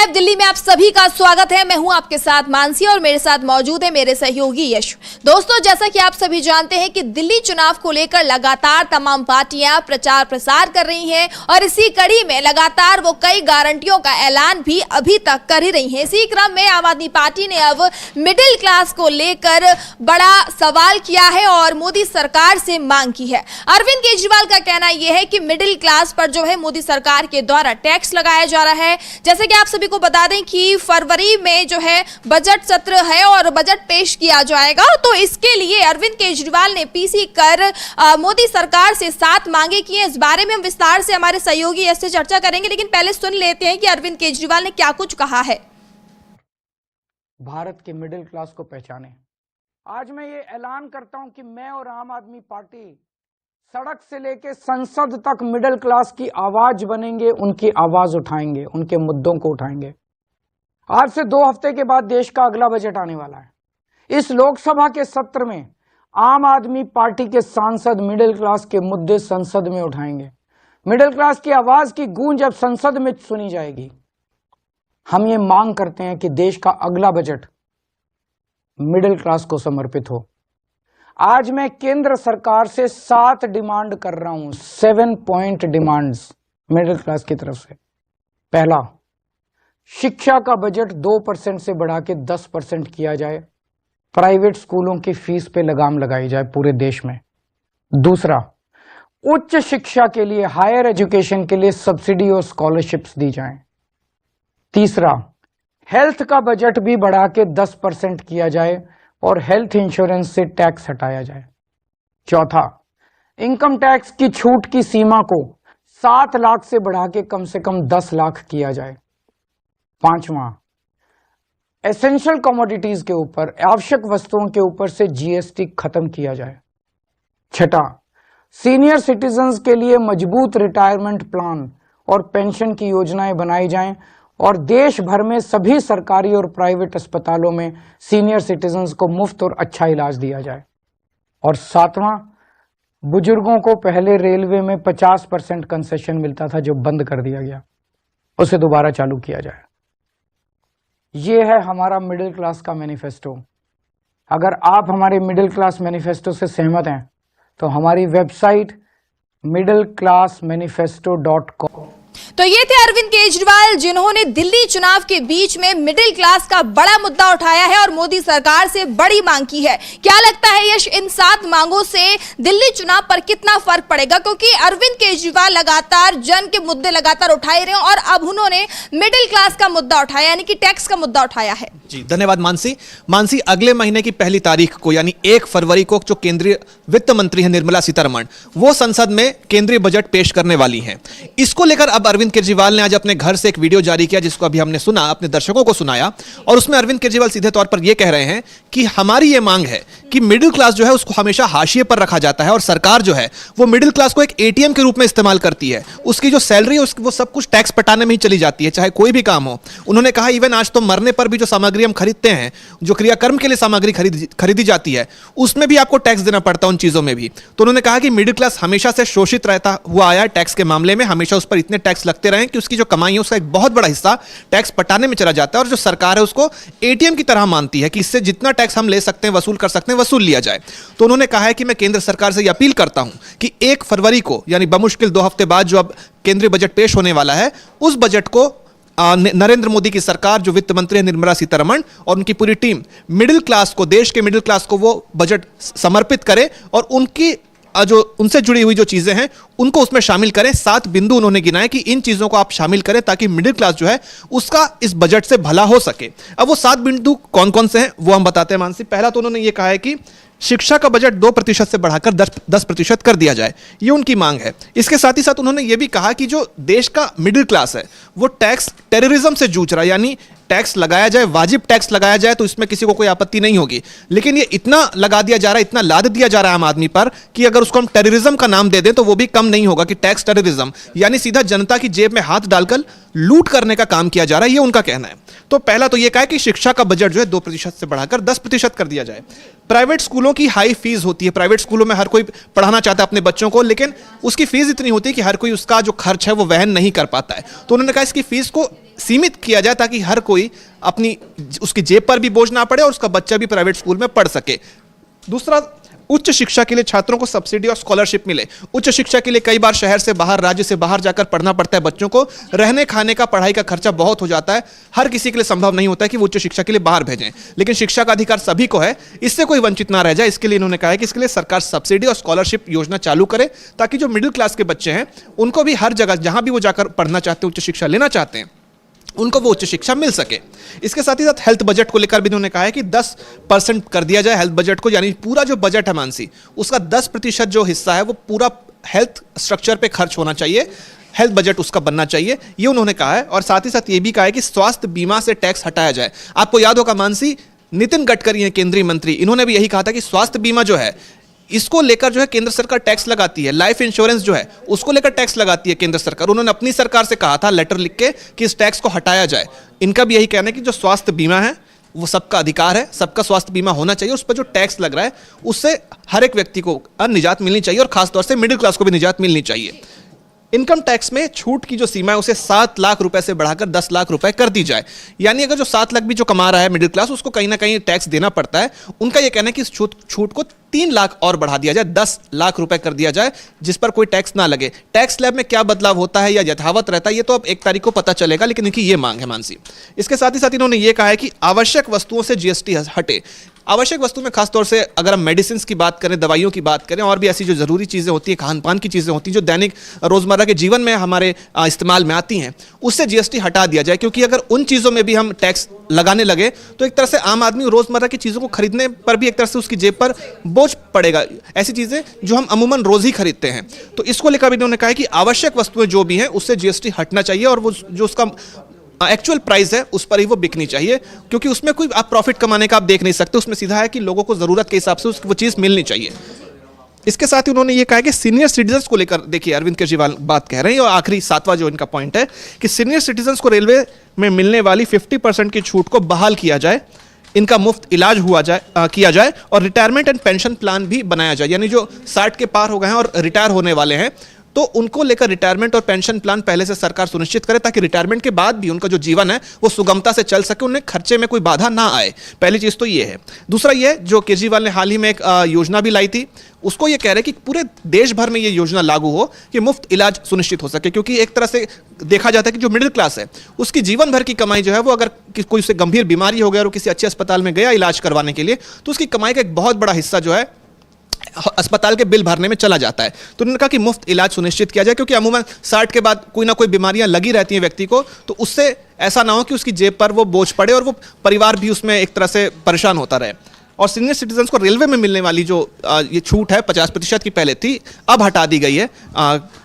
Live Delhi में आप सभी का स्वागत है। मैं हूं आपके साथ मानसी और मेरे साथ मौजूद है मेरे सहयोगी यश। दोस्तों, जैसा कि आप सभी जानते हैं कि दिल्ली चुनाव को लेकर लगातार तमाम पार्टियां प्रचार प्रसार कर रही हैं और इसी कड़ी में लगातार वो कई गारंटियों का ऐलान भी अभी तक कर ही रही हैं। इसी क्रम में आम आदमी पार्टी ने अब मिडिल क्लास को लेकर बड़ा सवाल किया है और मोदी सरकार से मांग की है। अरविंद केजरीवाल का कहना यह है कि मिडिल क्लास पर जो है मोदी सरकार के द्वारा टैक्स लगाया जा रहा है। जैसे कि आप सभी को बता दें कि फरवरी में जो है बजट सत्र है और बजट पेश किया जाएगा, तो इसके लिए अरविंद केजरीवाल ने पीसी कर मोदी सरकार से 7 मांगे की हैं। इस बारे में हम विस्तार से हमारे सहयोगी ऐसे चर्चा करेंगे, लेकिन पहले सुन लेते हैं कि अरविंद केजरीवाल ने क्या कुछ कहा है। भारत के मिडिल क्लास को पहचाने। आज मैं ये ऐलान करता हूं कि मैं और आम आदमी पार्टी सड़क से लेके संसद तक मिडिल क्लास की आवाज बनेंगे, उनकी आवाज उठाएंगे, उनके मुद्दों को उठाएंगे। आज से 2 हफ्ते के बाद देश का अगला बजट आने वाला है। इस लोकसभा के सत्र में आम आदमी पार्टी के सांसद मिडिल क्लास के मुद्दे संसद में उठाएंगे। मिडिल क्लास की आवाज की गूंज अब संसद में सुनी जाएगी। हम ये मांग करते हैं कि देश का अगला बजट मिडिल क्लास को समर्पित हो। आज मैं केंद्र सरकार से 7 डिमांड कर रहा हूं, 7 पॉइंट डिमांड्स मिडिल क्लास की तरफ से। पहला, शिक्षा का बजट 2% से बढ़ा के 10% किया जाए। प्राइवेट स्कूलों की फीस पे लगाम लगाई जाए पूरे देश में। दूसरा, उच्च शिक्षा के लिए, हायर एजुकेशन के लिए सब्सिडी और स्कॉलरशिप्स दी जाएं। तीसरा, हेल्थ का बजट भी बढ़ा के 10% किया जाए और हेल्थ इंश्योरेंस से टैक्स हटाया जाए। चौथा, इनकम टैक्स की छूट की सीमा को 7 लाख से बढ़ा के कम से कम 10 लाख किया जाए। पांचवा, एसेंशियल कमोडिटीज के ऊपर, आवश्यक वस्तुओं के ऊपर से जीएसटी खत्म किया जाए। छठा, सीनियर सिटीजन्स के लिए मजबूत रिटायरमेंट प्लान और पेंशन की योजनाएं बनाई जाएं और देश भर में सभी सरकारी और प्राइवेट अस्पतालों में सीनियर सिटीजन्स को मुफ्त और अच्छा इलाज दिया जाए। और 7वां, बुजुर्गों को पहले रेलवे में 50% कंसेशन मिलता था जो बंद कर दिया गया, उसे दोबारा चालू किया जाए। ये है हमारा मिडिल क्लास का मैनिफेस्टो। अगर आप हमारे मिडिल क्लास मैनिफेस्टो से सहमत हैं तो हमारी वेबसाइट middleclassmanifesto.com। तो ये थे अरविंद केजरीवाल, जिन्होंने दिल्ली चुनाव के बीच में मिडिल क्लास का बड़ा मुद्दा उठाया है और मोदी सरकार से बड़ी मांग की है। क्या लगता है यश, इन 7 मांगों से दिल्ली चुनाव पर कितना फर्क पड़ेगा? क्योंकि अरविंद केजरीवाल लगातार जन के मुद्दे लगातार उठाए रहे और अब उन्होंने मिडिल क्लास का मुद्दा उठाया, यानी कि टैक्स का मुद्दा उठाया है। जी धन्यवाद मानसी। अगले महीने की 1 तारीख को यानी 1 फरवरी को जो केंद्रीय वित्त मंत्री है निर्मला सीतारमण, वो संसद में केंद्रीय बजट पेश करने वाली हैं। इसको लेकर अब अरविंद केजरीवाल ने आज अपने घर से एक वीडियो जारी किया, जिसको अभी हमने सुना, अपने दर्शकों को सुनाया, और उसमें अरविंद केजरीवाल सीधे तौर पर यह कह रहे हैं कि हमारी ये मांग है कि मिडिल क्लास जो है उसको हमेशा हाशिए पर रखा जाता है और सरकार जो है वो मिडिल क्लास को एक एटीएम के रूप में इस्तेमाल करती है। उसकी जो सैलरी है वो सब कुछ टैक्स पटाने में ही चली जाती है, चाहे कोई भी काम हो। उन्होंने कहा इवन आज तो मरने पर भी जो सामग्री हम खरीदते हैं, जो क्रियाकर्म के लिए सामग्री खरीदी जाती है, उसमें भी आपको टैक्स देना पड़ता है, उन चीजों में भी। तो उन्होंने कहा कि मिडिल क्लास हमेशा से शोषित रहता हुआ आया है टैक्स के मामले में, हमेशा उस पर इतने टैक्स लगते रहे कि उसकी जो कमाई है उसका एक बहुत बड़ा हिस्सा टैक्स पटाने में चला जाता है और जो सरकार है उसको एटीएम की तरह मानती है कि इससे जितना टैक्स हम ले सकते हैं, वसूल कर सकते हैं, वसूल लिया जाए। तो उन्होंने कहा है कि मैं केंद्र सरकार से यह अपील करता हूं कि 1 फरवरी को यानी बमुश्किल 2 हफ्ते बाद जो अब केंद्रीय बजट पेश होने वाला है, उस बजट को नरेंद्र मोदी की सरकार, जो वित्त मंत्री है निर्मला सीतारमण और उनकी पूरी टीम मिडिल क्लास को, देश के मिडिल क्लास को वो बजट समर्पित करे और उनकी जो उनसे जुड़ी हुई जो चीजें हैं उनको उसमें शामिल करें। 7 बिंदु उन्होंने गिनाए कि इन चीजों को आप शामिल करें ताकि मिडिल क्लास जो है उसका इस बजट से भला हो सके। अब वो 7 बिंदु कौन कौन से हैं वो हम बताते हैं मानसी। पहला तो उन्होंने ये कहा है कि शिक्षा का बजट 2% से बढ़ाकर 10% कर दिया जाए, ये उनकी मांग है। इसके साथ ही साथ उन्होंने ये भी कहा कि जो देश का मिडिल क्लास है वो टैक्स टेररिज्म से जूझ रहा है, यानी टैक्स लगाया जाए, वाजिब टैक्स लगाया जाए तो इसमें किसी को कोई आपत्ति नहीं होगी, लेकिन ये इतना लगा दिया जा रहा है, इतना लाद दिया जा रहा है आम आदमी पर कि अगर उसको हम टेररिज्म का नाम दे दें तो वो भी कम नहीं होगा कि टैक्स टेररिज्म, यानी सीधा जनता की जेब में हाथ डालकर लूट करने का काम किया जा रहा है, ये उनका कहना है। तो पहला तो ये कहा कि शिक्षा का बजट जो है 2% से बढ़ाकर 10% कर दिया जाए। प्राइवेट स्कूलों की हाई फीस होती है, प्राइवेट स्कूलों में हर कोई पढ़ाना चाहता है अपने बच्चों को, लेकिन उसकी फीस इतनी होती है कि हर कोई उसका जो खर्च है वो वहन नहीं कर पाता है। तो उन्होंने कहा इसकी फीस को सीमित किया जाए ताकि हर कोई अपनी उसकी जेब पर भी बोझ ना पड़े और उसका बच्चा भी प्राइवेट स्कूल में पढ़ सके। दूसरा, उच्च शिक्षा के लिए छात्रों को सब्सिडी और स्कॉलरशिप मिले। उच्च शिक्षा के लिए कई बार शहर से बाहर, राज्य से बाहर जाकर पढ़ना पड़ता है बच्चों को। रहने खाने का, पढ़ाई का खर्चा बहुत हो जाता है। हर किसी के लिए संभव नहीं होता है कि वो उच्च शिक्षा के लिए बाहर भेजें, लेकिन शिक्षा का अधिकार सभी को है, इससे कोई वंचित ना रह जाए। इसके लिए इन्होंने कहा है कि इसके लिए सरकार सब्सिडी और स्कॉलरशिप योजना चालू करे ताकि जो मिडिल क्लास के बच्चे हैं उनको भी हर जगह जहां भी वो जाकर पढ़ना चाहते हैं, उच्च शिक्षा लेना चाहते हैं, उनको वो उच्च शिक्षा मिल सके। इसके साथ ही साथ हेल्थ बजट को लेकर भी उन्होंने कहा है कि 10% कर दिया जाए हेल्थ बजट को, यानी पूरा जो बजट है मानसी, उसका 10% जो हिस्सा है वो पूरा हेल्थ स्ट्रक्चर पे खर्च होना चाहिए, हेल्थ बजट उसका बनना चाहिए, ये उन्होंने कहा है। और साथ ही साथ ये भी कहा है कि स्वास्थ्य बीमा से टैक्स हटाया जाए। आपको याद होगा मानसी, नितिन गडकरी हैं केंद्रीय मंत्री, इन्होंने भी यही कहा था कि स्वास्थ्य बीमा जो है इसको लेकर जो है केंद्र सरकार टैक्स लगाती है। लाइफ इंश्योरेंस जो है उसको लेकर टैक्स लगाती है केंद्र सरकार। उन्होंने अपनी सरकार से कहा था लेटर लिख के कि इस टैक्स को हटाया जाए। इनका भी यही कहना है कि जो स्वास्थ्य बीमा है वो सबका अधिकार है, सबका स्वास्थ्य बीमा होना चाहिए। उस पर जो टैक्स लग रहा है उससे हर एक व्यक्ति को निजात मिलनी चाहिए और खासतौर से मिडिल क्लास को भी निजात मिलनी चाहिए। इनकम टैक्स में छूट की जो सीमा है उसे 7 लाख रुपए से बढ़ाकर 10 लाख रुपए कर दी जाए। यानी अगर जो 7 लाख भी जो कमा रहा है मिडिल क्लास, उसको कहीं ना कहीं टैक्स देना पड़ता है। उनका यह कहना है कि इस छूट को 3 लाख और बढ़ा दिया जाए, 10 लाख रुपए कर दिया जाए, जिस पर कोई टैक्स ना लगे। टैक्स स्लैब में क्या बदलाव होता है या यथावत रहता है ये तो अब 1 तारीख को पता चलेगा, लेकिन इनकी ये मांग है मानसी। इसके साथ ही साथ इन्होंने ये कहा है कि आवश्यक वस्तुओं से जीएसटी हटे। आवश्यक वस्तु में खासतौर से अगर हम मेडिसिन की बात करें, दवाइयों की बात करें, और भी ऐसी जो जरूरी चीज़ें होती हैं, खान पान की चीज़ें होती हैं जो दैनिक रोज़मर्रा के जीवन में हमारे इस्तेमाल में आती हैं, उससे जीएसटी हटा दिया जाए। क्योंकि अगर उन चीज़ों में भी हम टैक्स लगाने लगे तो एक तरह से आम आदमी रोज़मर्रा की चीज़ों को खरीदने पर भी एक तरह से उसकी जेब पर बोझ पड़ेगा, ऐसी चीज़ें जो हम अमूमन रोज़ ही खरीदते हैं। तो इसको लेकर भी इन्होंने कहा है कि आवश्यक वस्तुएं जो भी हैं उससे जीएसटी हटना चाहिए और वो जो उसका एक्चुअल प्राइस है उस पर ही वो बिकनी चाहिए, क्योंकि उसमें कोई आप प्रॉफिट कमाने का आप देख नहीं सकते। उसमें सीधा है कि लोगों को ज़रूरत के हिसाब से वो चीज़ मिलनी चाहिए। इसके साथ ही उन्होंने ये कहा कि सीनियर सिटीजन्स को लेकर, देखिए अरविंद केजरीवाल बात कह रहे हैं, और आखिरी 7वां जो इनका पॉइंट है कि सीनियर सिटीजन्स को रेलवे में मिलने वाली 50% की छूट को बहाल किया जाए, इनका मुफ्त इलाज किया जाए और रिटायरमेंट एंड पेंशन प्लान भी बनाया जाए। यानी जो 60 के पार हो गए हैं और रिटायर होने वाले हैं तो उनको लेकर रिटायरमेंट और पेंशन प्लान पहले से सरकार सुनिश्चित करे ताकि रिटायरमेंट के बाद भी उनका जो जीवन है वो सुगमता से चल सके, उन्हें खर्चे में कोई बाधा ना आए। पहली चीज़ तो ये है। दूसरा ये जो केजरीवाल ने हाल ही में एक योजना भी लाई थी, उसको ये कह रहे हैं कि पूरे देश भर में ये योजना लागू हो कि मुफ्त इलाज सुनिश्चित हो सके। क्योंकि एक तरह से देखा जाता है कि जो मिडिल क्लास है उसकी जीवन भर की कमाई जो है वो, अगर कोई उसे गंभीर बीमारी हो गया और किसी अच्छे अस्पताल में गया इलाज करवाने के लिए, तो उसकी कमाई का एक बहुत बड़ा हिस्सा जो है अस्पताल के बिल भरने में चला जाता है। तो उन्होंने कहा कि मुफ्त इलाज सुनिश्चित किया जाए, क्योंकि अमूमन 60 के बाद कोई ना कोई बीमारियां लगी रहती हैं व्यक्ति को, तो उससे ऐसा ना हो कि उसकी जेब पर वो बोझ पड़े और वो परिवार भी उसमें एक तरह से परेशान होता रहे। और सीनियर सिटीजन्स को रेलवे में मिलने वाली जो ये छूट है 50% की पहले थी, अब हटा दी गई है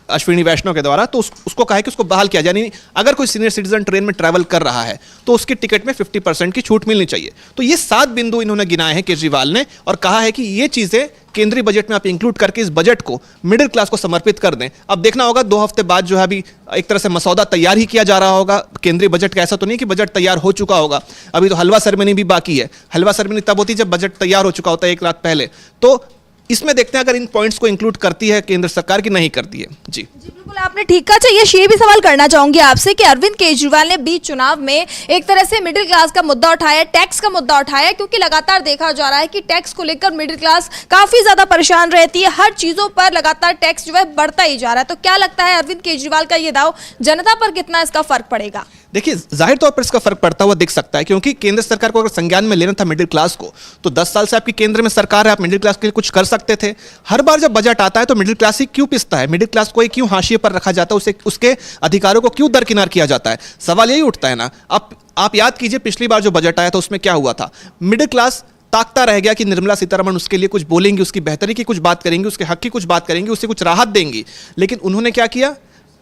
अश्विनी वैष्णव के द्वारा। तो उसको कहा है कि उसको बहाल किया जाए। यानी अगर कोई सीनियर सिटीजन ट्रेन में ट्रैवल कर रहा है तो उसकी टिकट में 50% की छूट मिलनी चाहिए। तो ये 7 बिंदु इन्होंने गिनाए हैं केजरीवाल ने और कहा है कि ये चीज़ें केंद्रीय बजट में आप इंक्लूड करके इस बजट को मिडिल क्लास को समर्पित कर दें। अब देखना होगा 2 हफ्ते बाद जो है अभी एक तरह से मसौदा तैयार ही किया जा रहा होगा केंद्रीय बजट का। ऐसा तो नहीं कि बजट तैयार हो चुका होगा, अभी तो हलवा सेरेमनी भी बाकी है। हलवा सेरेमनी तब होती है जब बजट तैयार हो चुका होता है 1 रात पहले। तो इसमें देखते हैं अगर इन पॉइंट्स को इंक्लूड करती है केंद्र सरकार की नहीं करती है। जी बिल्कुल आपने ठीक कहा। अच्छा, ये भी सवाल करना चाहूंगी आपसे कि अरविंद केजरीवाल ने बीच चुनाव में एक तरह से मिडिल क्लास का मुद्दा उठाया, टैक्स का मुद्दा उठाया, क्योंकि लगातार देखा जा रहा है कि टैक्स को लेकर मिडिल क्लास काफी ज्यादा परेशान रहती है। हर चीजों पर लगातार टैक्स जो है बढ़ता ही जा रहा है। तो क्या लगता है अरविंद केजरीवाल का ये दाव जनता पर कितना इसका फर्क पड़ेगा? देखिए, जाहिर तौर पर इसका फर्क पड़ता हुआ दिख सकता है, क्योंकि केंद्र सरकार को अगर संज्ञान में लेना था मिडिल क्लास को, तो 10 साल से आपकी केंद्र में सरकार है, आप मिडिल क्लास के लिए कुछ कर सकते थे। हर बार जब बजट आता है तो मिडिल क्लास ही क्यों पिसता है? मिडिल क्लास को ही क्यों हाशिए पर रखा जाता है? उसे उसके अधिकारों को क्यों दरकिनार किया जाता है? सवाल यही उठता है ना। आप याद कीजिए पिछली बार जो बजट आया था उसमें क्या हुआ था। मिडिल क्लास ताकता रह गया कि निर्मला सीतारमण उसके लिए कुछ बोलेंगी, उसकी बेहतरी की कुछ बात करेंगी, उसके हक की कुछ बात करेंगी, उसे कुछ राहत देंगी। लेकिन उन्होंने क्या किया?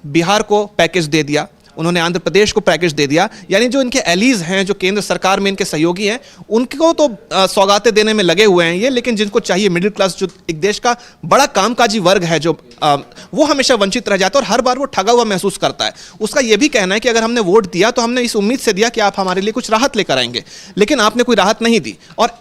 बिहार को पैकेज दे दिया, उन्होंने आंध्र प्रदेश को पैकेज दे दिया। यानी जो इनके एलीज हैं, जो केंद्र सरकार में इनके सहयोगी हैं, उनको तो सौगातें देने में लगे हुए हैं ये, लेकिन जिनको चाहिए मिडिल क्लास, जो एक देश का बड़ा कामकाजी वर्ग है, जो वो हमेशा वंचित रह जाता है और हर बार वो ठगा हुआ महसूस करता है। उसका ये भी कहना है कि अगर हमने वोट दिया तो हमने इस उम्मीद से दिया कि आप हमारे लिए कुछ राहत लेकर आएंगे, लेकिन आपने कोई राहत नहीं दी। और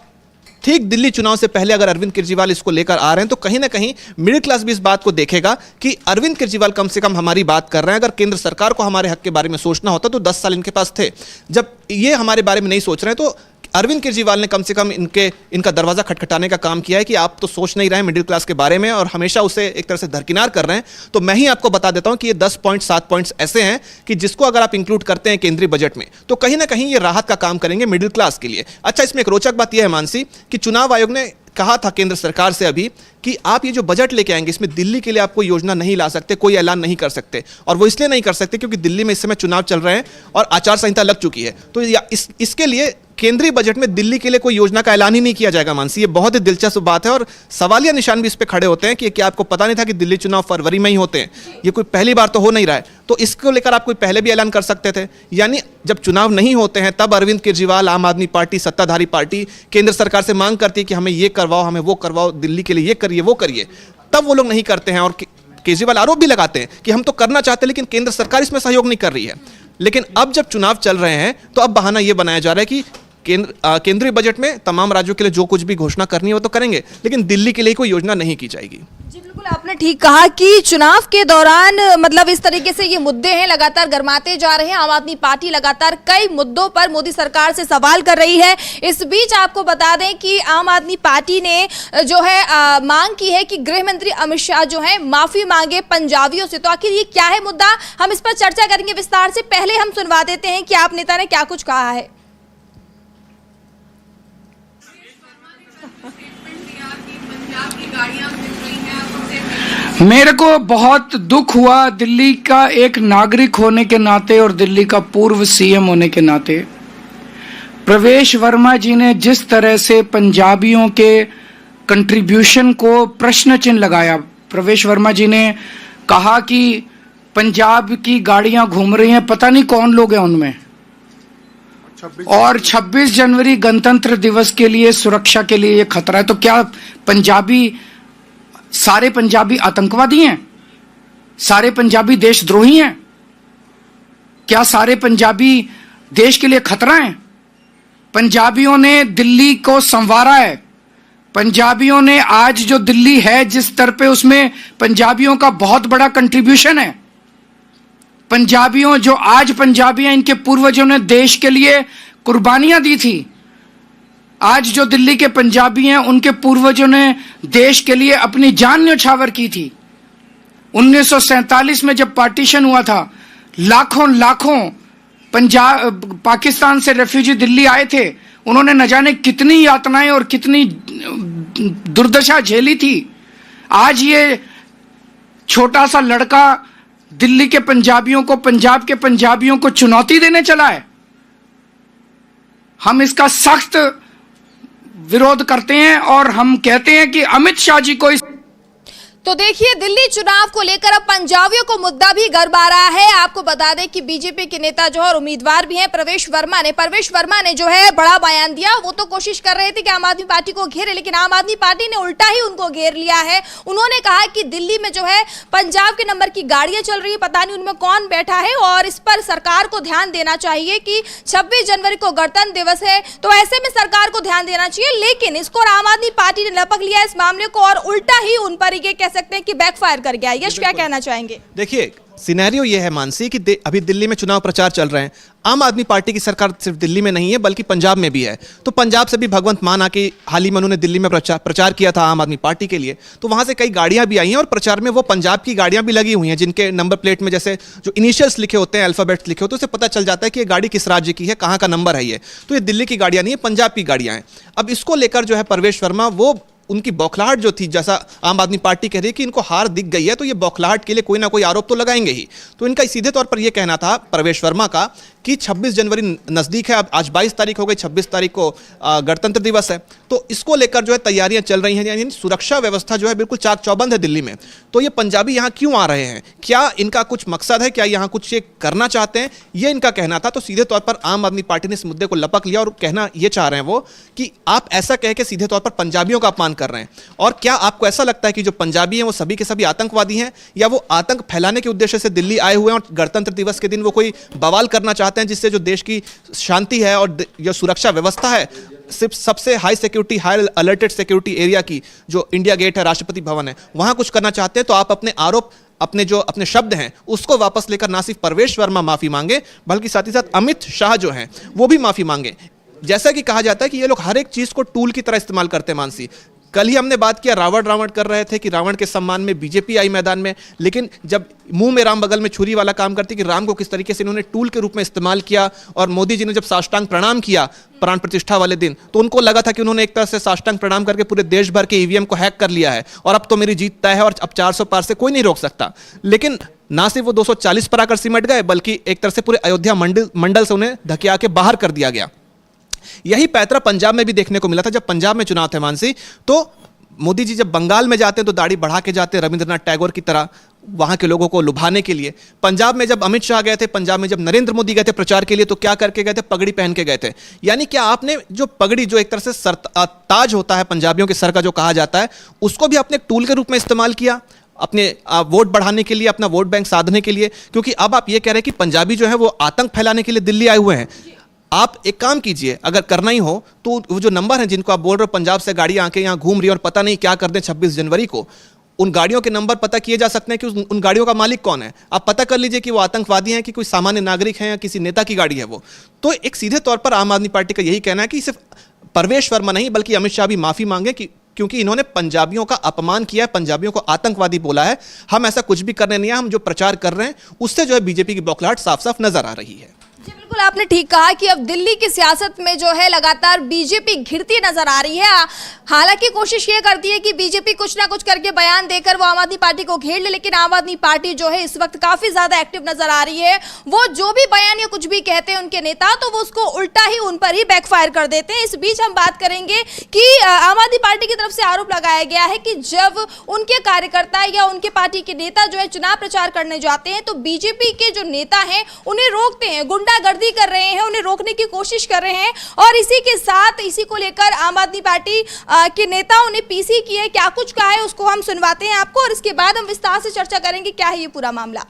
ठीक दिल्ली चुनाव से पहले अगर अरविंद केजरीवाल इसको लेकर आ रहे हैं तो कहीं ना कहीं मिडिल क्लास भी इस बात को देखेगा कि अरविंद केजरीवाल कम से कम हमारी बात कर रहे हैं। अगर केंद्र सरकार को हमारे हक के बारे में सोचना होता तो 10 साल इनके पास थे, जब ये हमारे बारे में नहीं सोच रहे हैं तो अरविंद केजरीवाल ने कम से कम इनका दरवाजा खटखटाने का काम किया है कि आप तो सोच नहीं रहे हैं मिडिल क्लास के बारे में और हमेशा उसे एक तरह से दरकिनार कर रहे हैं। तो मैं ही आपको बता देता हूं कि ये 10 पॉइंट 7 पॉइंट्स ऐसे हैं कि जिसको अगर आप इंक्लूड करते हैं केंद्रीय बजट में तो कहीं ना कहीं ये राहत का काम करेंगे मिडिल क्लास के लिए। अच्छा, इसमें एक रोचक बात यह है मानसी कि चुनाव आयोग ने कहा था केंद्र सरकार से अभी कि आप ये जो बजट लेके आएंगे इसमें दिल्ली के लिए आप कोई योजना नहीं ला सकते, कोई ऐलान नहीं कर सकते। और वो इसलिए नहीं कर सकते क्योंकि दिल्ली में इस समय चुनाव चल रहे हैं और आचार संहिता लग चुकी है। तो इसके लिए केंद्रीय बजट में दिल्ली के लिए कोई योजना का ऐलान ही नहीं किया जाएगा मानसी। ये बहुत ही दिलचस्प बात है और सवालिया निशान भी इस पे खड़े होते हैं कि क्या आपको पता नहीं था कि दिल्ली चुनाव फरवरी में ही होते हैं? ये कोई पहली बार तो हो नहीं रहा है, तो इसको लेकर आप कोई पहले भी ऐलान कर सकते थे। यानी जब चुनाव नहीं होते हैं तब अरविंद केजरीवाल, आम आदमी पार्टी, सत्ताधारी पार्टी केंद्र सरकार से मांग करती है कि हमें ये करवाओ, हमें वो करवाओ, दिल्ली के लिए ये करिए, वो करिए, तब वो लोग नहीं करते हैं। और केजरीवाल आरोप भी लगाते हैं कि हम तो करना चाहते हैं लेकिन केंद्र सरकार इसमें सहयोग नहीं कर रही है। लेकिन अब जब चुनाव चल रहे हैं तो अब बहाना यह बनाया जा रहा है कि केंद्रीय बजट में तमाम राज्यों के लिए जो कुछ भी घोषणा करनी है वो तो करेंगे लेकिन दिल्ली के लिए कोई योजना नहीं की जाएगी। जी बिल्कुल, आपने ठीक कहा कि चुनाव के दौरान मतलब इस तरीके से ये मुद्दे हैं लगातार गरमाते जा रहे हैं। आम आदमी पार्टी लगातार कई मुद्दों पर मोदी सरकार से सवाल कर रही है। इस बीच आपको बता दें कि आम आदमी पार्टी ने जो है मांग की है कि गृह मंत्री अमित शाह जो है माफी मांगे पंजाबियों से। तो आखिर ये क्या है मुद्दा, हम इस पर चर्चा करेंगे विस्तार से। पहले हम सुनवा देते हैं कि आप नेता ने क्या कुछ कहा है। मेरे को बहुत दुख हुआ दिल्ली का एक नागरिक होने के नाते और दिल्ली का पूर्व सीएम होने के नाते। प्रवेश वर्मा जी ने जिस तरह से पंजाबियों के कंट्रीब्यूशन को प्रश्न चिन्ह लगाया। प्रवेश वर्मा जी ने कहा कि पंजाब की गाड़ियां घूम रही हैं, पता नहीं कौन लोग हैं उनमें, और 26 जनवरी गणतंत्र दिवस के लिए सुरक्षा के लिए ये खतरा है। तो क्या पंजाबी, सारे पंजाबी आतंकवादी हैं? सारे पंजाबी देशद्रोही हैं? क्या सारे पंजाबी देश के लिए खतरा हैं? पंजाबियों ने दिल्ली को संवारा है। पंजाबियों ने आज जो दिल्ली है जिस स्तर पे, उसमें पंजाबियों का बहुत बड़ा कंट्रीब्यूशन है। पंजाबियों जो आज पंजाबी हैं, इनके पूर्वजों ने देश के लिए कुर्बानियां दी थी। आज जो दिल्ली के पंजाबी हैं, उनके पूर्वजों ने देश के लिए अपनी जान न्यौछावर की थी। 1947 में जब पार्टीशन हुआ था, लाखों पाकिस्तान से रेफ्यूजी दिल्ली आए थे। उन्होंने न जाने कितनी यातनाएं और कितनी दुर्दशा झेली थी। आज ये छोटा सा लड़का दिल्ली के पंजाबियों को, पंजाब के पंजाबियों को चुनौती देने चला है। हम इसका सख्त विरोध करते हैं और हम कहते हैं कि अमित शाह जी को तो देखिए, दिल्ली चुनाव को लेकर अब पंजाबियों को मुद्दा भी गरमा रहा है। आपको बता दें कि बीजेपी के नेता जो है और उम्मीदवार भी हैं परवेश वर्मा ने जो है बड़ा बयान दिया। वो तो कोशिश कर रहे थे कि आम आदमी पार्टी को घेरे, लेकिन आम आदमी पार्टी ने उल्टा ही उनको घेर लिया है। उन्होंने कहा कि दिल्ली में जो है पंजाब के नंबर की गाड़ियां चल रही है, पता नहीं उनमें कौन बैठा है, और इस पर सरकार को ध्यान देना चाहिए कि 26 जनवरी को गणतंत्र दिवस है, तो ऐसे में सरकार को ध्यान देना चाहिए। लेकिन इसको आम आदमी पार्टी ने लपक लिया इस मामले को और उल्टा ही उन पर ये सकते हैं कि बैकफायर कर गया। यश, क्या कहना चाहेंगे? देखिए, सिनेरियो ये है मानसी कि अभी दिल्ली में चुनाव प्रचार चल रहे हैं। आम आदमी पार्टी की सरकार सिर्फ दिल्ली में नहीं है बल्कि पंजाब में भी है। तो पंजाब से भी भगवंत मान आके हाल ही में उन्होंने दिल्ली में प्रचार किया था आम आदमी पार्टी के लिए, तो वहां से कई गाड़ियां भी आई हैं और प्रचार में वो पंजाब की गाड़ियां भी लगी हुई हैं जिनके नंबर प्लेट में जैसे जो इनिशियल्स लिखे होते हैं, अल्फाबेट्स लिखे होते हैं, उससे पता चल जाता है कि ये गाड़ी किस राज्य की है, कहाँ का नंबर है ये। तो ये दिल्ली की गाड़ियां नहीं है, पंजाब की गाड़ियां हैं। अब इसको लेकर जो है परवेश वर्मा, वो उनकी बौखलाहट जो थी, जैसा आम आदमी पार्टी कह रही है कि इनको हार दिख गई है, तो ये बौखलाहट के लिए कोई ना कोई आरोप तो लगाएंगे ही। तो इनका सीधे तौर पर यह कहना था परवेश वर्मा का कि 26 जनवरी नज़दीक है, अब आज 22 तारीख हो गई, 26 तारीख को गणतंत्र दिवस है, तो इसको लेकर जो है तैयारियां चल रही हैं, यानी सुरक्षा व्यवस्था जो है बिल्कुल चाक चौबंद है दिल्ली में। तो ये पंजाबी यहाँ क्यों आ रहे हैं? क्या इनका कुछ मकसद है? क्या यहाँ कुछ ये करना चाहते हैं? ये इनका कहना था। तो सीधे तौर पर आम आदमी पार्टी ने इस मुद्दे को लपक लिया और कहना ये चाह रहे हैं वो कि आप ऐसा कह के सीधे तौर पर पंजाबियों का अपमान कर रहे हैं। और क्या आपको ऐसा लगता है कि जो पंजाबी हैं वो सभी के सभी आतंकवादी हैं, या वो आतंक फैलाने के उद्देश्य से दिल्ली आए हुए हैं और गणतंत्र दिवस के दिन वो कोई बवाल करना चाहते चाहते हैं जिससे जो देश की शांति है और जो सुरक्षा व्यवस्था है, सिर्फ सबसे high security, high alerted security area की जो इंडिया गेट है, राष्ट्रपति भवन है, वहां कुछ करना चाहते हैं तो आप अपने आरोप, अपने शब्द हैं उसको वापस लेकर ना सिर्फ परवेश वर्मा माफी मांगे बल्कि साथ ही साथ अमित शाह जो हैं वो भी माफी मांगे। जैसा कि कहा जाता है कि ये लोग हर एक चीज को टूल की तरह इस्तेमाल करते हैं। मानसी, कल ही हमने बात किया, रावण कर रहे थे कि रावण के सम्मान में बीजेपी आई मैदान में, लेकिन जब मुंह में राम बगल में छुरी वाला काम करती कि राम को किस तरीके से इन्होंने टूल के रूप में इस्तेमाल किया। और मोदी जी ने जब साष्टांग प्रणाम किया प्राण प्रतिष्ठा वाले दिन, तो उनको लगा था कि उन्होंने एक तरह से साष्टांग प्रणाम करके पूरे देश भर के ईवीएम को हैक कर लिया है और अब तो मेरी जीत तय है और अब 400 पार से कोई नहीं रोक सकता। लेकिन ना सिर्फ वो 240 पर आकर सिमट गए बल्कि एक तरह से पूरे अयोध्या मंडल से उन्हें धकेला के बाहर कर दिया गया। यही पैतरा पंजाब में भी देखने को मिला था। जब पंजाब में चुनाव थे मानसी, तो मोदी जी जब बंगाल में जाते हैं तो दाढ़ी बढ़ा के जाते हैं रविंद्रनाथ टैगोर की तरह, वहां के लोगों को लुभाने के लिए। पंजाब में जब अमित शाह गए थे, पंजाब में जब नरेंद्र मोदी गए थे प्रचार के लिए, तो क्या करके गए थे? पगड़ी पहन के गए थे। यानी क्या आपने जो पगड़ी, जो एक तरह से ताज होता है पंजाबियों के सर का जो कहा जाता है, उसको भी अपने टूल के रूप में इस्तेमाल किया अपने वोट बढ़ाने के लिए, अपना वोट बैंक साधने के लिए? क्योंकि अब आप ये कह रहे हैं कि पंजाबी जो है वो आतंक फैलाने के लिए दिल्ली आए हुए हैं। आप एक काम कीजिए, अगर करना ही हो तो वो जो नंबर है जिनको आप बोल रहे हो पंजाब से गाड़ियां आके यहाँ घूम रही है और पता नहीं क्या कर दें 26 जनवरी को, उन गाड़ियों के नंबर पता किए जा सकते हैं कि उन गाड़ियों का मालिक कौन है। आप पता कर लीजिए कि वो आतंकवादी हैं कि कोई सामान्य नागरिक हैं या किसी नेता की गाड़ी है वो। तो एक सीधे तौर पर आम आदमी पार्टी का यही कहना है कि सिर्फ परवेश वर्मा नहीं बल्कि अमित शाह भी माफी मांगे क्योंकि इन्होंने पंजाबियों का अपमान किया है, पंजाबियों को आतंकवादी बोला है। हम ऐसा कुछ भी करने नहीं है, हम जो प्रचार कर रहे हैं उससे जो है बीजेपी की बौखलाहट साफ साफ नजर आ रही है। जी बिल्कुल, आपने ठीक कहा कि अब दिल्ली की सियासत में जो है लगातार बीजेपी घिरती नजर आ रही है। हालांकि कोशिश ये करती है कि बीजेपी कुछ ना कुछ करके बयान देकर वो आम आदमी पार्टी को घेर ले, लेकिन आम आदमी पार्टी जो है इस वक्त काफी ज्यादा एक्टिव नजर आ रही है। वो जो भी बयान या कुछ भी कहते हैं उनके नेता, तो वो उसको उल्टा ही उन पर ही बैकफायर कर देते हैं। इस बीच हम बात करेंगे कि आम आदमी पार्टी की तरफ से आरोप लगाया गया है कि जब उनके कार्यकर्ता या उनके पार्टी के नेता जो है चुनाव प्रचार करने जाते हैं तो बीजेपी के जो नेता हैं उन्हें रोकते हैं, गुंडागर्दी कर रहे हैं, उन्हें रोकने की कोशिश कर रहे हैं। और इसी के साथ इसी को लेकर आम आदमी पार्टी के नेताओं ने पीसी की है। क्या कुछ कहा है उसको हम सुनवाते हैं आपको और इसके बाद हम विस्तार से चर्चा करेंगे क्या है ये पूरा मामला।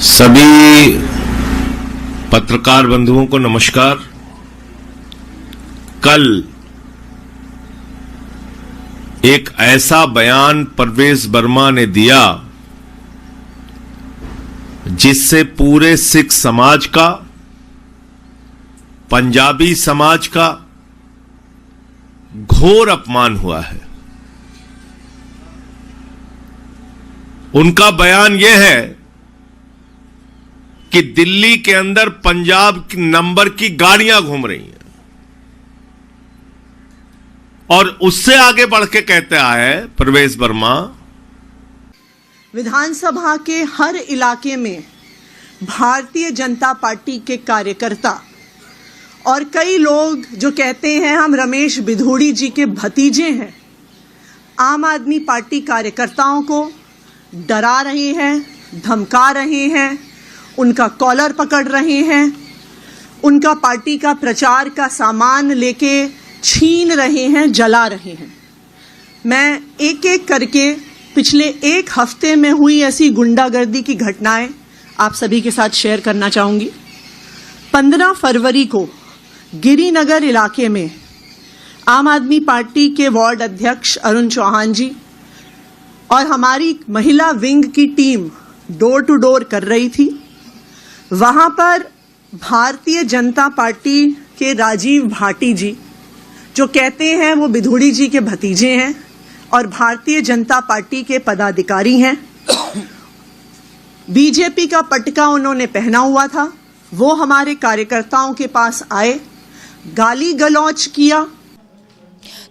सभी पत्रकार बंधुओं को नमस्कार। कल एक ऐसा बयान परवेश वर्मा ने दिया जिससे पूरे सिख समाज का, पंजाबी समाज का घोर अपमान हुआ है। उनका बयान यह है कि दिल्ली के अंदर पंजाब नंबर की गाड़ियां घूम रही हैं और उससे आगे बढ़ के कहते आए परवेश वर्मा, विधानसभा के हर इलाके में भारतीय जनता पार्टी के कार्यकर्ता और कई लोग जो कहते हैं हम रमेश बिधूड़ी जी के भतीजे हैं, आम आदमी पार्टी कार्यकर्ताओं को डरा रहे हैं, धमका रहे हैं, उनका कॉलर पकड़ रहे हैं, उनका पार्टी का प्रचार का सामान लेके छीन रहे हैं, जला रहे हैं। मैं एक एक करके पिछले एक हफ्ते में हुई ऐसी गुंडागर्दी की घटनाएं आप सभी के साथ शेयर करना चाहूंगी। 15 फरवरी को गिरिनगर इलाके में आम आदमी पार्टी के वार्ड अध्यक्ष अरुण चौहान जी और हमारी महिला विंग की टीम डोर टू डोर कर रही थी। वहां पर भारतीय जनता पार्टी के राजीव भाटी जी, जो कहते हैं वो बिधूड़ी जी के भतीजे हैं और भारतीय जनता पार्टी के पदाधिकारी हैं, बीजेपी का पटका उन्होंने पहना हुआ था। वो हमारे कार्यकर्ताओं के पास आए, गाली गलौज किया।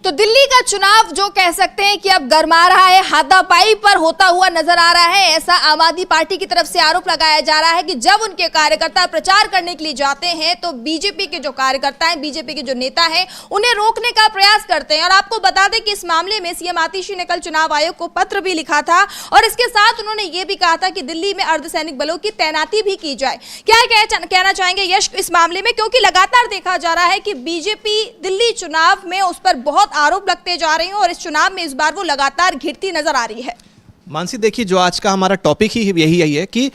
तो दिल्ली का चुनाव जो कह सकते हैं कि अब गरमा रहा है, हाथापाई पर होता हुआ नजर आ रहा है। ऐसा आम आदमी पार्टी की तरफ से आरोप लगाया जा रहा है कि जब उनके कार्यकर्ता प्रचार करने के लिए जाते हैं तो बीजेपी के जो कार्यकर्ता हैं, बीजेपी के जो नेता हैं, उन्हें रोकने का प्रयास करते हैं। और आपको बता दें कि इस मामले में सीएम आतिशी ने कल चुनाव आयोग को पत्र भी लिखा था और इसके साथ उन्होंने ये भी कहा था कि दिल्ली में अर्धसैनिक बलों की तैनाती भी की जाए। क्या कहना चाहेंगे यश इस मामले में, क्योंकि लगातार देखा जा रहा है कि बीजेपी दिल्ली चुनाव में उस पर बहुत आरोप लगते जा रहे हैं और इस चुनाव में इस बार वो लगातार घिरती नजर आ रही है। मानसी देखिए, जो आज का हमारा टॉपिक ही यही है कि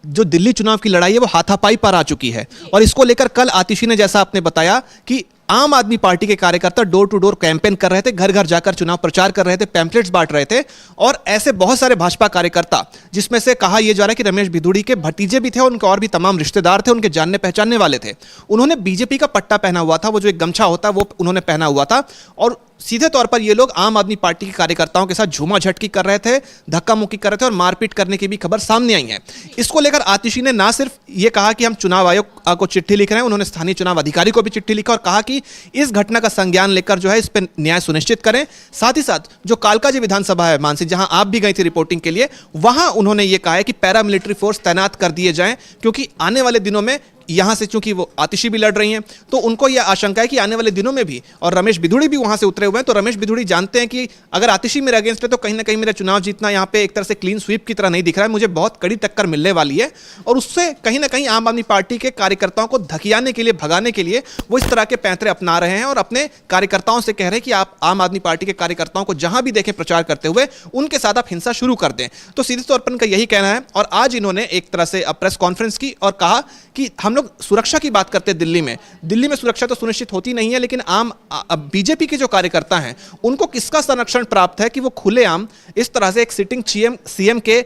जो दिल्ली चुनाव की लड़ाई है वो हाथापाई पर आ चुकी है। और इसको लेकर कल आतिशी ने, जैसा आपने बताया, कि आम आदमी पार्टी के कार्यकर्ता डोर टू डोर कैंपेन कर रहे थे, घर घर जाकर चुनाव प्रचार कर रहे थे, पैम्पलेट्स बांट रहे थे। और ऐसे बहुत सारे भाजपा कार्यकर्ता, जिसमें से कहा यह जा रहा है कि रमेश भिदुड़ी के भतीजे भी थे और उनके और भी तमाम रिश्तेदार थे, उनके जानने पहचानने वाले थे, उन्होंने बीजेपी का पट्टा पहना हुआ था, वो जो एक गमछा होता है वो उन्होंने पहना हुआ था। और सीधे तौर पर ये लोग आम आदमी पार्टी के कार्यकर्ताओं के साथ झूमा झटकी कर रहे थे, धक्का मुक्की कर रहे थे और मारपीट करने की भी खबर सामने आई है। इसको लेकर आतिशी ने ना सिर्फ ये कहा कि हम चुनाव आयोग को चिट्ठी लिख रहे हैं, उन्होंने स्थानीय चुनाव अधिकारी को भी चिट्ठी लिखा और कहा कि इस घटना का संज्ञान लेकर जो है इस पर न्याय सुनिश्चित करें। साथ ही साथ जो कालकाजी विधानसभा है मानसी, जहां आप भी गई थी रिपोर्टिंग के लिए, वहां उन्होंने ये कहा है कि पैरामिलिट्री फोर्स तैनात कर दिए जाएं, क्योंकि आने वाले दिनों में यहां से, चूंकि वो आतिशी भी लड़ रही हैं, तो उनको यह आशंका है कि आने वाले दिनों में भी, और रमेश भिदुड़ी भी वहां से उतरे हुए हैं, तो रमेश भिदुड़ी जानते हैं कि अगर आतिशी मेरे अगेंस्ट है तो कहीं ना कहीं मेरा चुनाव जीतना यहां पे एक तरह से क्लीन स्वीप की तरह नहीं दिख रहा है, मुझे बहुत कड़ी टक्कर मिलने वाली है। और उससे कहीं ना कहीं आम आदमी पार्टी के कार्यकर्ताओं को धकियाने के लिए, भगाने के लिए वो इस तरह के पैंतरे अपना रहे हैं और अपने कार्यकर्ताओं से कह रहे हैं कि आप आम आदमी पार्टी के कार्यकर्ताओं को जहां भी देखें प्रचार करते हुए, उनके साथ आप हिंसा शुरू कर दें। तो सीधे तौर पर इनका यही कहना है। और आज इन्होंने एक तरह से प्रेस कॉन्फ्रेंस की और कहा कि हम लोग सुरक्षा की बात करते हैं दिल्ली में सुरक्षा तो सुनिश्चित होती नहीं है, लेकिन आम बीजेपी के जो कार्यकर्ता हैं उनको किसका संरक्षण प्राप्त है कि वो खुलेआम इस तरह से एक सिटिंग सीएम के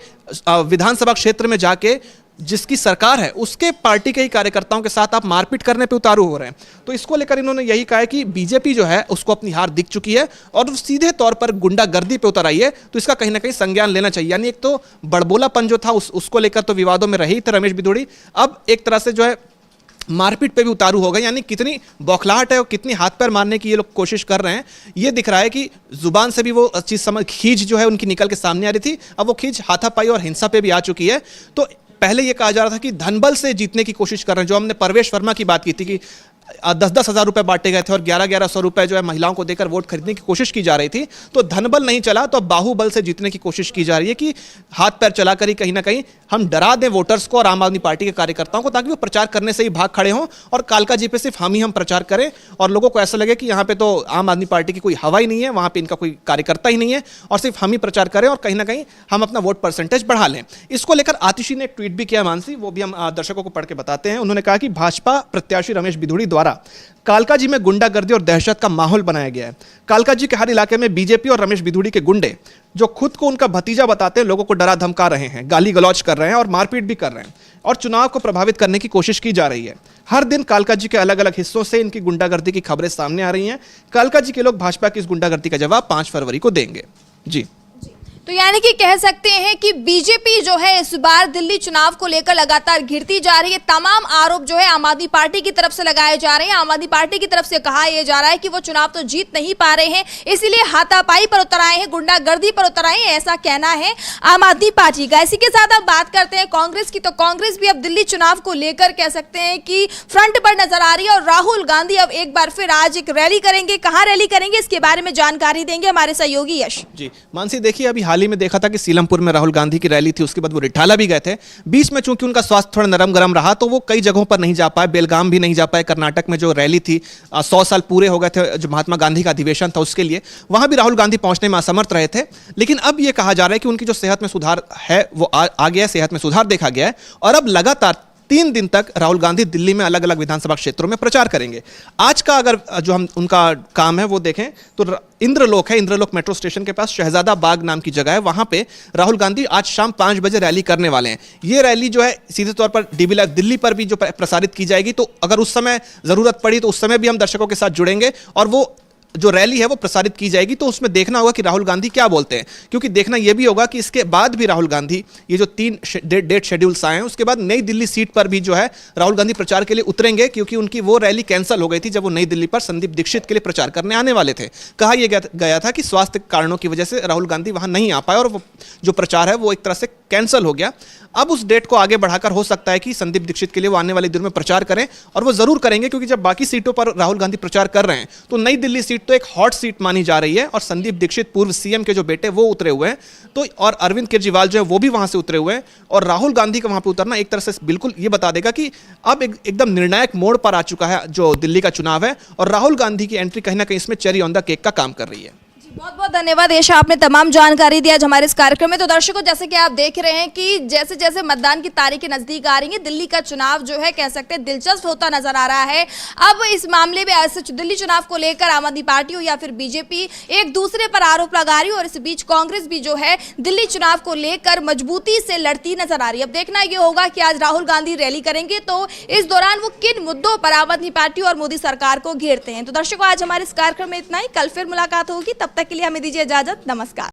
विधानसभा क्षेत्र में जाके, जिसकी सरकार है उसके पार्टी के ही कार्यकर्ताओं के साथ आप मारपीट करने पे उतारू हो रहे हैं। तो इसको लेकर इन्होंने यही कहा है कि बीजेपी जो है उसको अपनी हार दिख चुकी है और सीधे तौर पर गुंडागर्दी पे उतर आई है, तो इसका कहीं ना कहीं संज्ञान लेना चाहिए। यानी एक तो बड़बोलापन जो था उसको लेकर तो विवादों में रहे ही थे रमेश भिदुड़ी, अब एक तरह से जो है मारपीट पे भी उतारू हो गए। यानी कितनी बौखलाहट है और कितनी हाथ पैर मारने की ये लोग कोशिश कर रहे हैं। ये दिख रहा है कि जुबान से भी वो चीज समझ, खींच जो है उनकी निकल के सामने आ रही थी, अब वो खींच हाथापाई और हिंसा पे भी आ चुकी है। तो पहले ये कहा जा रहा था कि धनबल से जीतने की कोशिश कर रहे हैं, जो हमने परवेश वर्मा की बात की थी कि 10-10 हज़ार रुपए बांटे गए थे और 11-1100 रुपए जो है महिलाओं को देकर वोट खरीदने की कोशिश की जा रही थी। तो धनबल नहीं चला तो अब बाहुबल से जीतने की कोशिश की जा रही है कि हाथ पैर चलाकर ही कहीं ना कहीं हम डरा दें वोटर्स को और आम आदमी पार्टी के कार्यकर्ताओं को, ताकि वो प्रचार करने से ही भाग खड़े हों और कालकाजी पे सिर्फ हम प्रचार करें और लोगों को ऐसा लगे कि यहाँ पे तो आम आदमी पार्टी की कोई हवा ही नहीं है, वहाँ पे इनका कोई कार्यकर्ता ही नहीं है और सिर्फ हम ही प्रचार करें और कहीं ना कहीं हम अपना वोट परसेंटेज बढ़ा लें। इसको लेकर आतिशी ने एक ट्वीट भी किया मानसी, वो भी हम दर्शकों को पढ़ के बताते हैं। उन्होंने कहा कि भाजपा प्रत्याशी रमेश भिदुड़ी द्वारा कालकाजी में गुंडागर्दी और दहशत का माहौल बनाया गया है। कालकाजी के हर इलाके में बीजेपी और रमेश भिदुड़ी के गुंडे, जो खुद को उनका भतीजा बताते हैं, लोगों को डरा धमका रहे हैं, गाली गलौज कर रहे हैं और मारपीट भी कर रहे हैं और चुनाव को प्रभावित करने की कोशिश की जा रही है। हर दिन कालकाजी के अलग अलग हिस्सों से इनकी गुंडागर्दी की खबरें सामने आ रही हैं। कालकाजी के लोग भाजपा की इस गुंडागर्दी का जवाब 5 फरवरी को देंगे। जी, तो यानी कि कह सकते हैं कि बीजेपी जो है इस बार दिल्ली चुनाव को लेकर लगातार घिरती जा रही है। तमाम आरोप जो है आम आदमी पार्टी की तरफ से लगाए जा रहे हैं। आम आदमी पार्टी की तरफ से कहा यह जा रहा है कि वो चुनाव तो जीत नहीं पा रहे हैं, इसलिए हाथापाई पर उतर आए हैं, गुंडागर्दी पर उतर आए हैं, ऐसा कहना है आम आदमी पार्टी का। इसी के साथ अब बात करते हैं कांग्रेस की। तो कांग्रेस भी अब दिल्ली चुनाव को लेकर कह सकते हैं कि फ्रंट पर नजर आ रही है और राहुल गांधी अब एक बार फिर आज एक रैली करेंगे। कहां रैली करेंगे इसके बारे में जानकारी देंगे हमारे सहयोगी यश। जी मानसी, देखिए अभी हाल ही में देखा था कि सीलमपुर में राहुल गांधी की रैली थी, उसके बाद वो रिठाला भी गए थे। बीच में चूंकि उनका स्वास्थ्य थोड़ा नरम गरम रहा तो वो कई जगहों पर नहीं जा पाए, बेलगाम भी नहीं जा पाए। कर्नाटक में जो रैली थी 100 साल पूरे हो गए थे जो महात्मा गांधी का अधिवेशन था उसके लिए, वहां भी राहुल गांधी पहुंचने में असमर्थ रहे थे। लेकिन अब यह कहा जा रहा है कि उनकी जो सेहत में सुधार है वो आ गया है, सेहत में सुधार देखा गया है और अब लगातार 3 दिन तक राहुल गांधी दिल्ली में अलग अलग विधानसभा क्षेत्रों में प्रचार करेंगे। आज का अगर जो हम उनका काम है वो देखें तो इंद्रलोक है, इंद्रलोक मेट्रो स्टेशन के पास शहजादा बाग नाम की जगह है, वहां पे राहुल गांधी आज शाम 5 बजे रैली करने वाले हैं। ये रैली जो है सीधे तौर पर डीबी लाइव दिल्ली पर भी जो प्रसारित की जाएगी, तो अगर उस समय जरूरत पड़ी तो उस समय भी हम दर्शकों के साथ जुड़ेंगे और वो जो रैली है वो प्रसारित की जाएगी। तो उसमें देखना होगा कि राहुल गांधी क्या बोलते हैं, क्योंकि देखना यह भी होगा कि इसके बाद भी राहुल गांधी, ये जो 3 डेट शेड्यूल्स आए हैं उसके बाद नई दिल्ली सीट पर भी जो है राहुल गांधी प्रचार के लिए उतरेंगे, क्योंकि उनकी वो रैली कैंसिल हो गई थी जब वो नई दिल्ली पर संदीप दीक्षित के लिए प्रचार करने आने वाले थे। कहा यह गया था कि स्वास्थ्य कारणों की वजह से राहुल गांधी वहां नहीं आ पाए और वो जो प्रचार है वो एक तरह से कैंसिल हो गया। अब उस डेट को आगे बढ़ाकर हो सकता है कि संदीप दीक्षित के लिए वो आने वाले दिनों में प्रचार करें और वो जरूर करेंगे, क्योंकि जब बाकी सीटों पर राहुल गांधी प्रचार कर रहे हैं तो नई दिल्ली सीट तो एक हॉट सीट मानी जा रही है और संदीप दीक्षित पूर्व सीएम के जो बेटे वो उतरे हुए हैं, तो और अरविंद केजरीवाल जो है वो भी वहां से उतरे हुए हैं और राहुल गांधी का वहां पर उतरना एक तरह से बिल्कुल ये बता देगा कि अब एकदम निर्णायक मोड़ पर आ चुका है जो दिल्ली का चुनाव है और राहुल गांधी की एंट्री कहीं ना कहीं इसमें चेरी ऑन द केक का काम कर रही है। बहुत बहुत धन्यवाद यश, आपने तमाम जानकारी दी आज हमारे इस कार्यक्रम में। तो दर्शकों, जैसे कि आप देख रहे हैं कि जैसे जैसे मतदान की तारीखें नजदीक आ रही हैं, दिल्ली का चुनाव जो है कह सकते हैं दिलचस्प होता नजर आ रहा है। अब इस मामले में ऐसे दिल्ली चुनाव को लेकर आम आदमी पार्टी हो या फिर बीजेपी एक दूसरे पर आरोप लगा रही है और इस बीच कांग्रेस भी जो है दिल्ली चुनाव को लेकर मजबूती से लड़ती नजर आ रही है। अब देखना ये होगा कि आज राहुल गांधी रैली करेंगे तो इस दौरान वो किन मुद्दों पर आम आदमी पार्टी और मोदी सरकार को घेरते हैं। तो दर्शकों, आज हमारे इस कार्यक्रम में इतना ही। कल फिर मुलाकात होगी, तब तक के लिए हमें दीजिए इजाजत। नमस्कार।